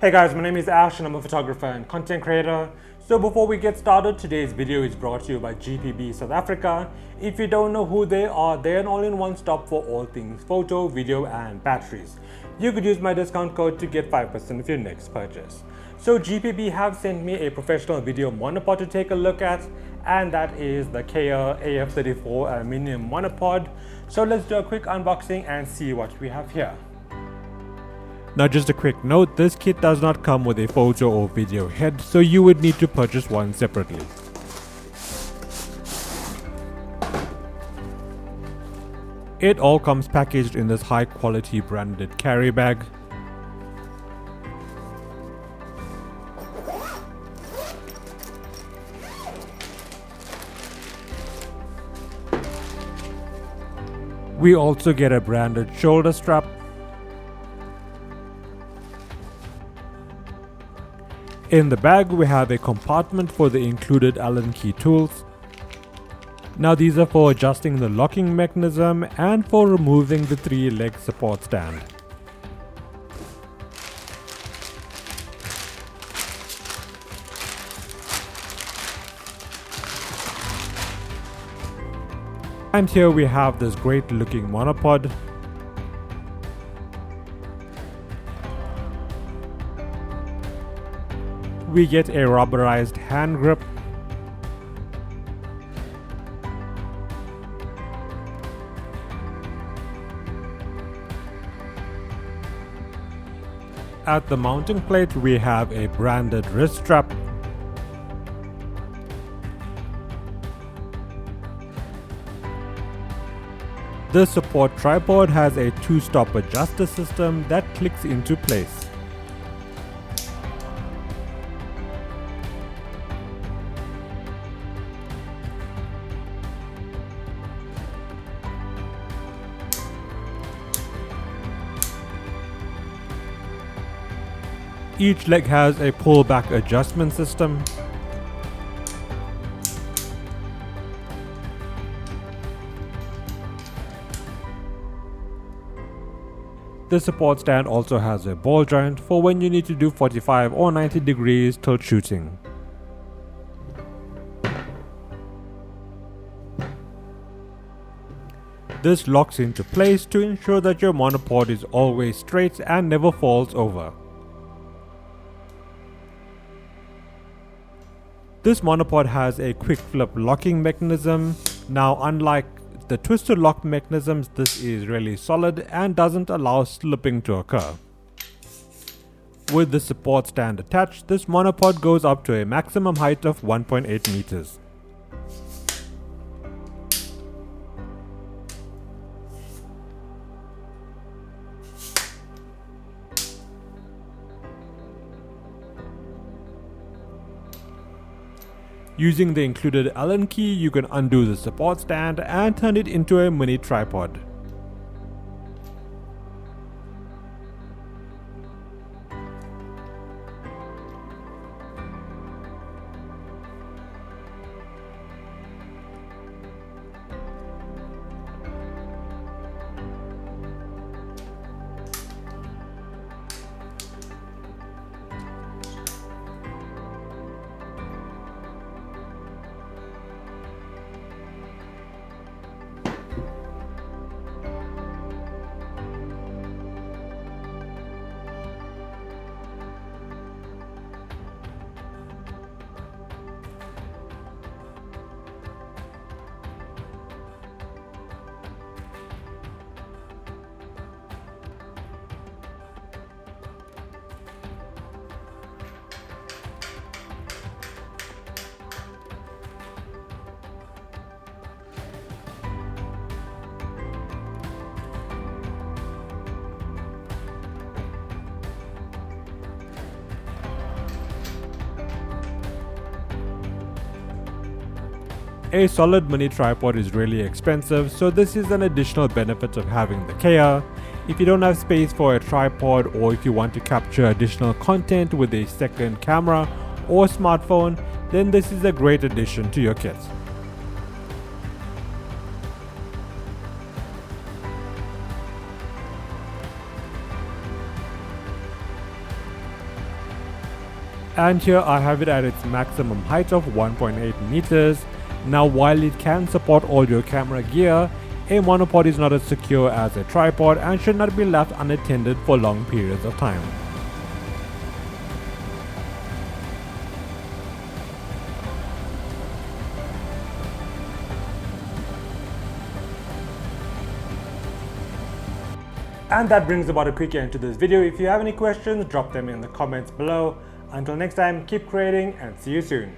Hey guys, my name is Ash and I'm a photographer and content creator. So before we get started, today's video is brought to you by GPB South Africa. If you don't know who they are, they're an all-in-one stop for all things photo, video and batteries. You could use my discount code to get 5% of your next purchase. So GPB have sent me a professional video monopod to take a look at, and that is the Cayer AF34 aluminium monopod. So let's do a quick unboxing and see what we have here. Now just a quick note, this kit does not come with a photo or video head, so you would need to purchase one separately. It all comes packaged in this high quality branded carry bag. We also get a branded shoulder strap. In the bag we have a compartment for the included Allen key tools. Now these are for adjusting the locking mechanism and for removing the 3-leg support stand. And here we have this great looking monopod. We get a rubberized hand grip. At the mounting plate we have a branded wrist strap. The support tripod has a 2-stop adjuster system that clicks into place. Each leg has a pull-back adjustment system. The support stand also has a ball joint for when you need to do 45 or 90 degrees tilt shooting. This locks into place to ensure that your monopod is always straight and never falls over. This monopod has a quick flip locking mechanism. Now unlike the twisted lock mechanisms, this is really solid and doesn't allow slipping to occur. With the support stand attached, this monopod goes up to a maximum height of 1.8 meters. Using the included Allen key, you can undo the support stand and turn it into a mini tripod. A solid mini tripod is really expensive, so this is an additional benefit of having the Cayer. If you don't have space for a tripod, or if you want to capture additional content with a second camera or smartphone, then this is a great addition to your kit. And here I have it at its maximum height of 1.8 meters. Now while it can support all your camera gear, a monopod is not as secure as a tripod and should not be left unattended for long periods of time. And that brings about a quick end to this video. If you have any questions, drop them in the comments below. Until next time, keep creating and see you soon.